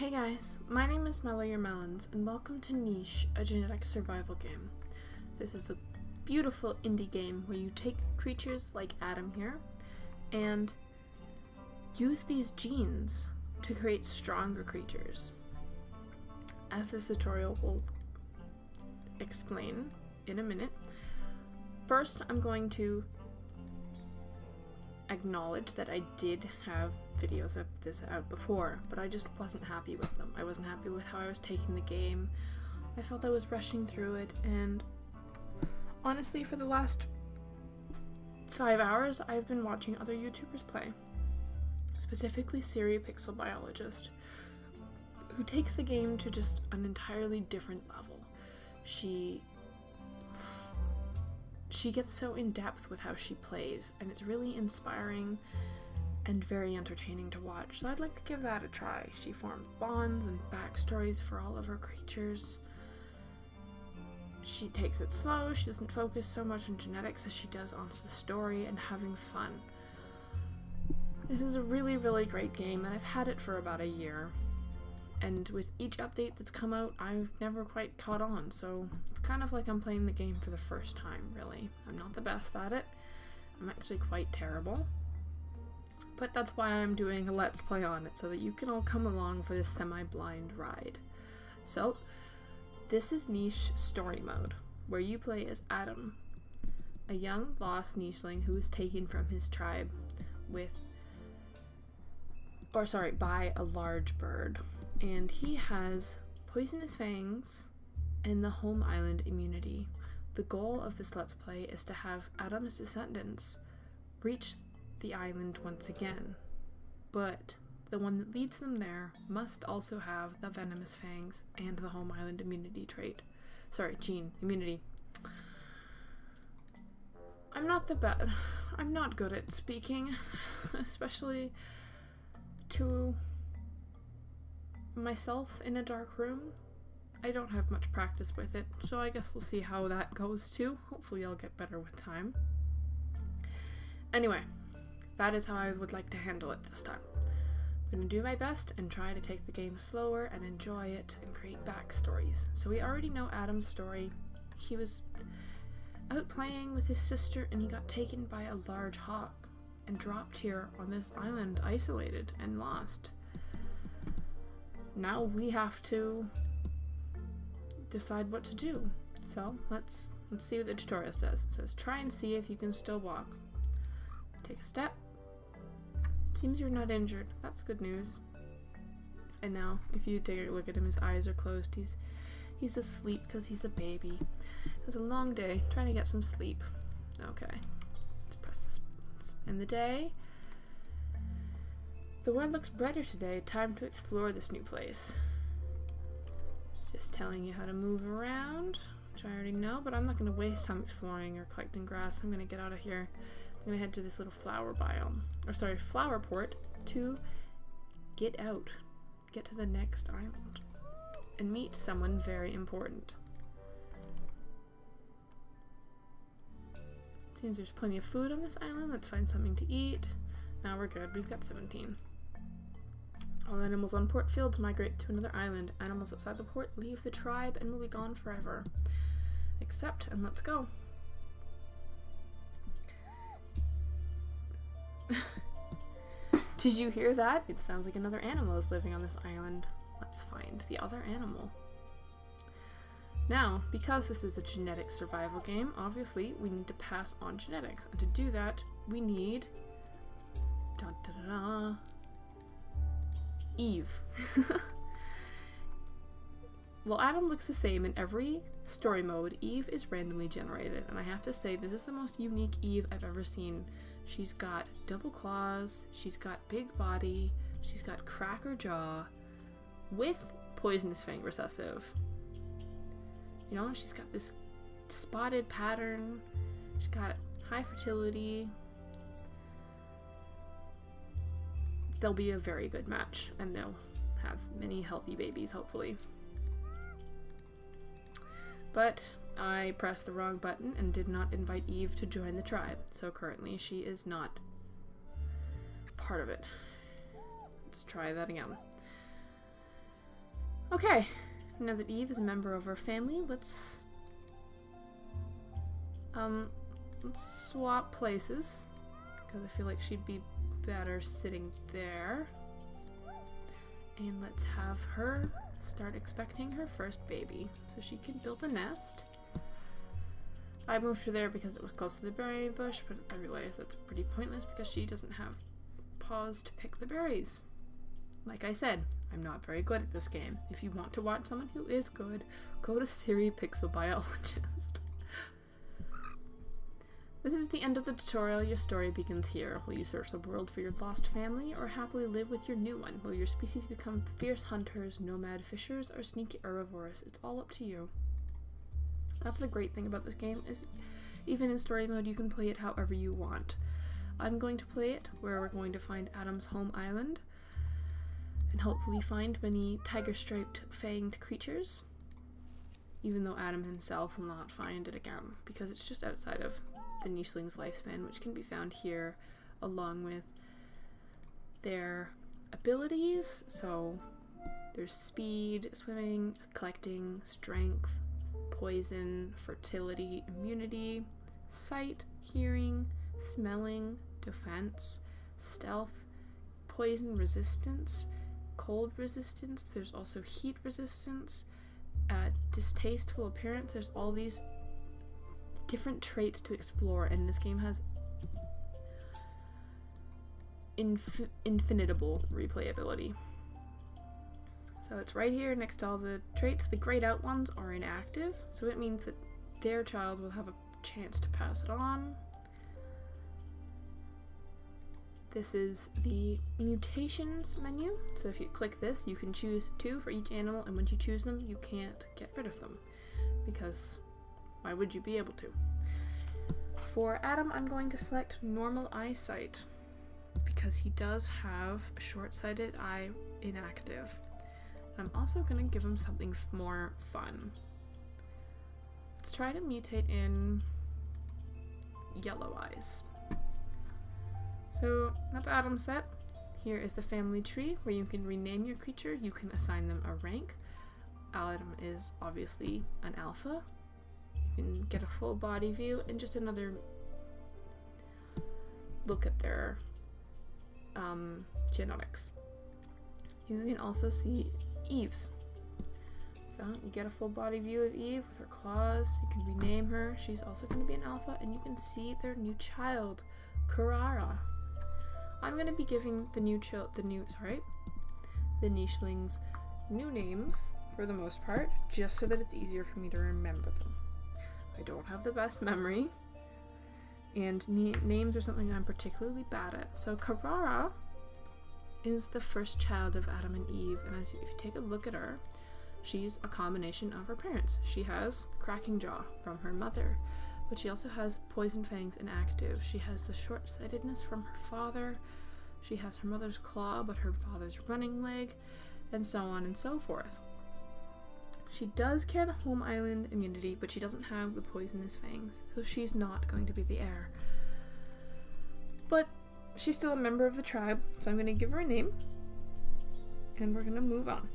Hey guys, my name is Mellow Your Melons, and welcome to Niche, a genetic survival game. This is a beautiful indie game where you take creatures like Adam here and use these genes to create stronger creatures. As this tutorial will explain in a minute, first I'm going to acknowledge that I did have videos of this out before, but I just wasn't happy with them. I wasn't happy with how I was taking the game. I felt I was rushing through it, and honestly, for the last 5 hours, I've been watching other YouTubers play. Specifically Siri Pixel Biologist, who takes the game to just an entirely different level. She gets so in depth with how she plays, and it's really inspiring and very entertaining to watch, so I'd like to give that a try. She formed bonds and backstories for all of her creatures. She takes it slow, she doesn't focus so much on genetics as she does on the story and having fun. This is a really, really great game, and I've had it for about a year. And with each update that's come out, I've never quite caught on, so it's kind of like I'm playing the game for the first time, really. I'm not the best at it. I'm actually quite terrible. But that's why I'm doing a Let's Play on it, so that you can all come along for this semi-blind ride. So, this is Niche Story Mode, where you play as Adam, a young, lost nicheling who was taken from his tribe by a large bird. And he has poisonous fangs and the home island immunity. The goal of this Let's Play is to have Adam's descendants reach the island once again, but the one that leads them there must also have the venomous fangs and the home island immunity gene immunity. I'm not good at speaking, especially to myself in a dark room. I don't have much practice with it, so I guess we'll see how that goes too. Hopefully I'll get better with time. Anyway, that is how I would like to handle it this time. I'm going to do my best and try to take the game slower and enjoy it and create backstories. So we already know Adam's story. He was out playing with his sister and he got taken by a large hawk and dropped here on this island, isolated and lost. Now we have to decide what to do. So let's see what the tutorial says. It says, try and see if you can still walk. Take a step. Seems you're not injured. That's good news. And now, if you take a look at him, his eyes are closed. He's asleep because he's a baby. It was a long day, trying to get some sleep. Okay. Let's press this. End the day. The world looks brighter today. Time to explore this new place. It's just telling you how to move around, which I already know, but I'm not going to waste time exploring or collecting grass. I'm going to get out of here. I'm going to head to this little flower port to get out. Get to the next island. And meet someone very important. Seems there's plenty of food on this island. Let's find something to eat. Now we're good. We've got 17. All animals on port fields migrate to another island. Animals outside the port leave the tribe and will be gone forever. Accept and let's go. Did you hear that? It sounds like another animal is living on this island. Let's find the other animal. Now, because this is a genetic survival game, obviously we need to pass on genetics. And to do that, we need Eve. Well, Adam looks the same in every story mode. Eve is randomly generated, and I have to say this is the most unique Eve I've ever seen. She's got double claws, she's got big body, she's got cracker jaw with poisonous fang recessive. You know, she's got this spotted pattern, she's got high fertility. They'll be a very good match, and they'll have many healthy babies, hopefully. But I pressed the wrong button and did not invite Eve to join the tribe, so currently she is not part of it. Let's try that again. Okay, now that Eve is a member of our family, let's swap places, because I feel like she'd be better sitting there. And let's have her start expecting her first baby so she can build a nest. I moved her there because it was close to the berry bush, but I realized that's pretty pointless because she doesn't have paws to pick the berries. Like I said, I'm not very good at this game. If you want to watch someone who is good, go to Siri Pixel Biologist. This is the end of the tutorial. Your story begins here. Will you search the world for your lost family, or happily live with your new one? Will your species become fierce hunters, nomad fishers, or sneaky herbivores? It's all up to you. That's the great thing about this game, is even in story mode you can play it however you want. I'm going to play it where we're going to find Adam's home island and hopefully find many tiger-striped fanged creatures, even though Adam himself will not find it again because it's just outside of the nicheling's lifespan, which can be found here along with their abilities. So there's speed, swimming, collecting, strength, poison, fertility, immunity, sight, hearing, smelling, defense, stealth, poison resistance, cold resistance. There's also heat resistance, distasteful appearance. There's all these different traits to explore, and this game has infinitable replayability. So it's right here next to all the traits. The grayed out ones are inactive, so it means that their child will have a chance to pass it on. This is the mutations menu, so if you click this you can choose 2 for each animal, and once you choose them you can't get rid of them, because why would you be able to? For Adam, I'm going to select normal eyesight because he does have a short-sighted eye inactive. I'm also going to give him something more fun. Let's try to mutate in yellow eyes. So that's Adam's set. Here is the family tree where you can rename your creature. You can assign them a rank. Adam is obviously an alpha. You can get a full body view and just another look at their genetics. You can also see Eve's. So you get a full body view of Eve with her claws. You can rename her. She's also going to be an alpha, and you can see their new child, Carrara. I'm going to be giving the nichelings new names for the most part, just so that it's easier for me to remember them. I don't have the best memory, and names are something I'm particularly bad at. So Carrara is the first child of Adam and Eve, and if you take a look at her, she's a combination of her parents. She has cracking jaw from her mother, but she also has poison fangs inactive. She has the short-sightedness from her father. She has her mother's claw, but her father's running leg, and so on and so forth. She does carry the home island immunity, but she doesn't have the poisonous fangs, so she's not going to be the heir. But she's still a member of the tribe, so I'm going to give her a name, and we're going to move on.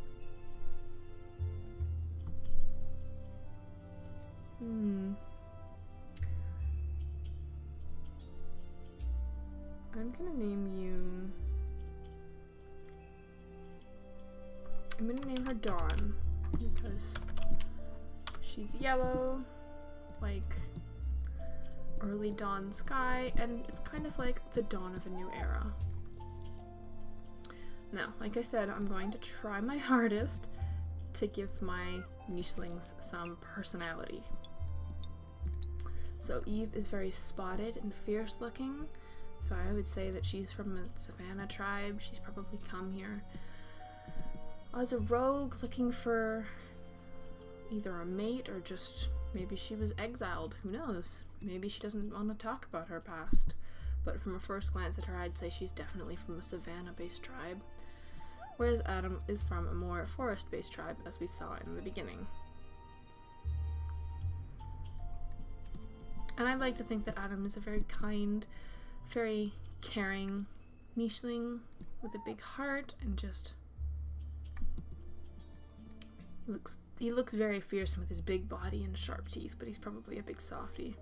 I'm going to name you... I'm going to name her Dawn, because she's yellow, like early dawn sky, and it's kind of like the dawn of a new era. Now, like I said, I'm going to try my hardest to give my nichelings some personality. So Eve is very spotted and fierce looking, so I would say that she's from a savannah tribe. She's probably come here as a rogue looking for either a mate or just maybe she was exiled. Who knows? Maybe she doesn't want to talk about her past. But from a first glance at her, I'd say she's definitely from a savannah-based tribe, whereas Adam is from a more forest-based tribe, as we saw in the beginning. And I'd like to think that Adam is a very kind, very caring nicheling with a big heart and just He looks very fearsome with his big body and sharp teeth, but he's probably a big softie.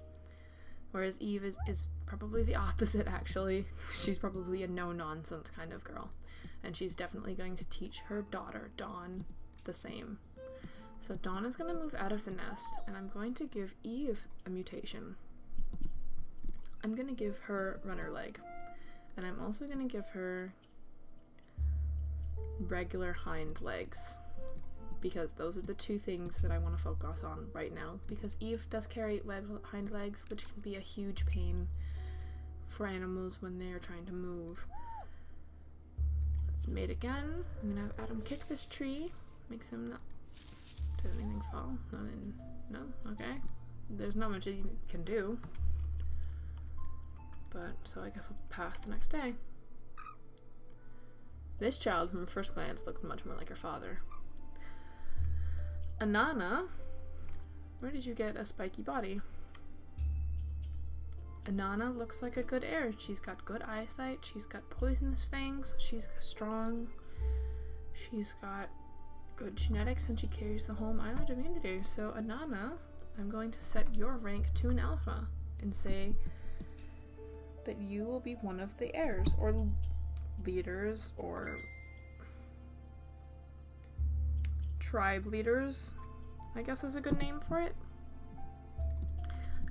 Whereas Eve is probably the opposite, actually. She's probably a no-nonsense kind of girl. And she's definitely going to teach her daughter, Dawn, the same. So Dawn is going to move out of the nest, and I'm going to give Eve a mutation. I'm going to give her runner leg. And I'm also going to give her regular hind legs, because those are the two things that I want to focus on right now, because Eve does carry hind legs, which can be a huge pain for animals when they're trying to move. Let's mate again. I'm gonna have Adam kick this tree. Makes him not... Did anything fall? No? Okay. There's not much you can do. But, so I guess we'll pass the next day. This child, from first glance, looked much more like her father. Anana, where did you get a spiky body? Anana looks like a good heir. She's got good eyesight, she's got poisonous fangs, she's strong, she's got good genetics, and she carries the home island immunity. So Anana, I'm going to set your rank to an alpha and say that you will be one of the heirs, or leaders, or tribe leaders, I guess is a good name for it.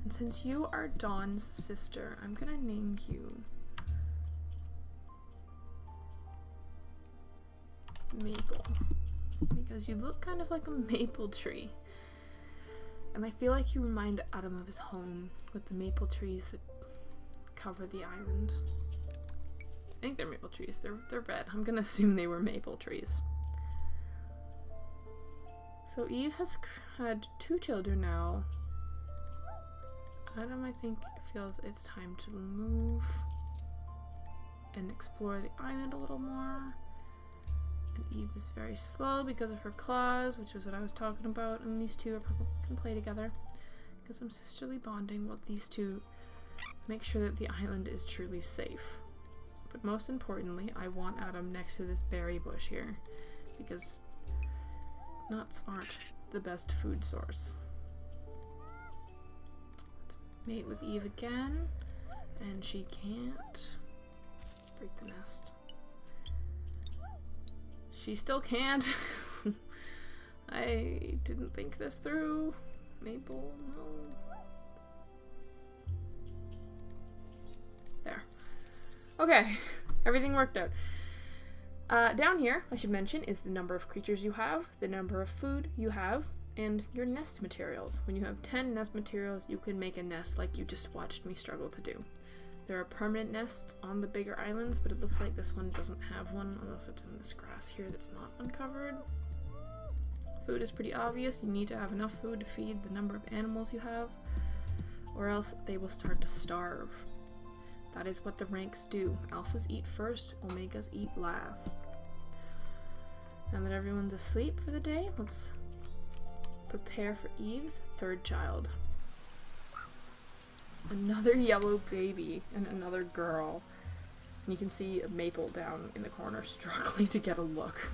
And since you are Dawn's sister, I'm gonna name you Maple, because you look kind of like a maple tree, and I feel like you remind Adam of his home with the maple trees that cover the island. I think they're maple trees. They're red. I'm gonna assume they were maple trees. So Eve has had 2 children now. Adam, I think, feels it's time to move and explore the island a little more. And Eve is very slow because of her claws, which is what I was talking about. And these two are probably can play together because I'm sisterly bonding while these two make sure that the island is truly safe. But most importantly, I want Adam next to this berry bush here, because nuts aren't the best food source. Let's mate with Eve again, and she can't break the nest. She still can't. I didn't think this through. Maple, no. There. Okay, everything worked out. Down here, I should mention, is the number of creatures you have, the number of food you have, and your nest materials. When you have 10 nest materials, you can make a nest like you just watched me struggle to do. There are permanent nests on the bigger islands, but it looks like this one doesn't have one, unless it's in this grass here that's not uncovered. Food is pretty obvious. You need to have enough food to feed the number of animals you have, or else they will start to starve. That is what the ranks do. Alphas eat first, omegas eat last. Now that everyone's asleep for the day, let's prepare for Eve's 3rd child. Another yellow baby and another girl. And you can see a Maple down in the corner struggling to get a look.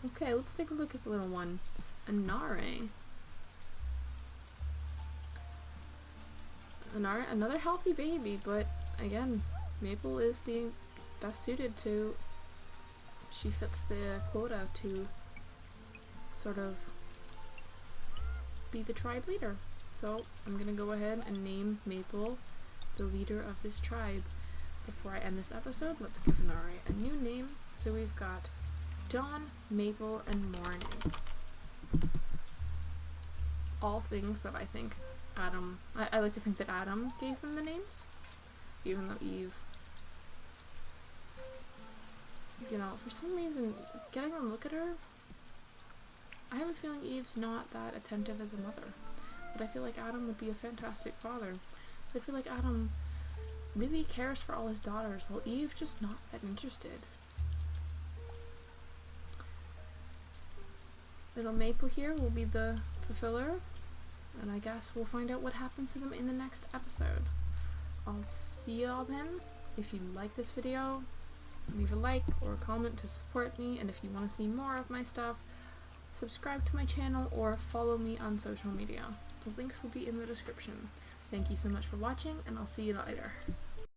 Okay, let's take a look at the little one. Anare. Another healthy baby, but again, Maple is the best suited to... She fits the quota to sort of be the tribe leader. So I'm gonna go ahead and name Maple the leader of this tribe. Before I end this episode, let's give Nari a new name. So we've got Dawn, Maple, and Morning. All things that I think Adam... I like to think that Adam gave them the names, even though Eve... You know, for some reason, getting a look at her, I have a feeling Eve's not that attentive as a mother. But I feel like Adam would be a fantastic father. I feel like Adam really cares for all his daughters, while Eve just not that interested. Little Maple here will be the fulfiller, and I guess we'll find out what happens to them in the next episode. I'll see y'all then. If you like this video, leave a like or a comment to support me, and if you want to see more of my stuff, subscribe to my channel, or follow me on social media. The links will be in the description. Thank you so much for watching, and I'll see you later.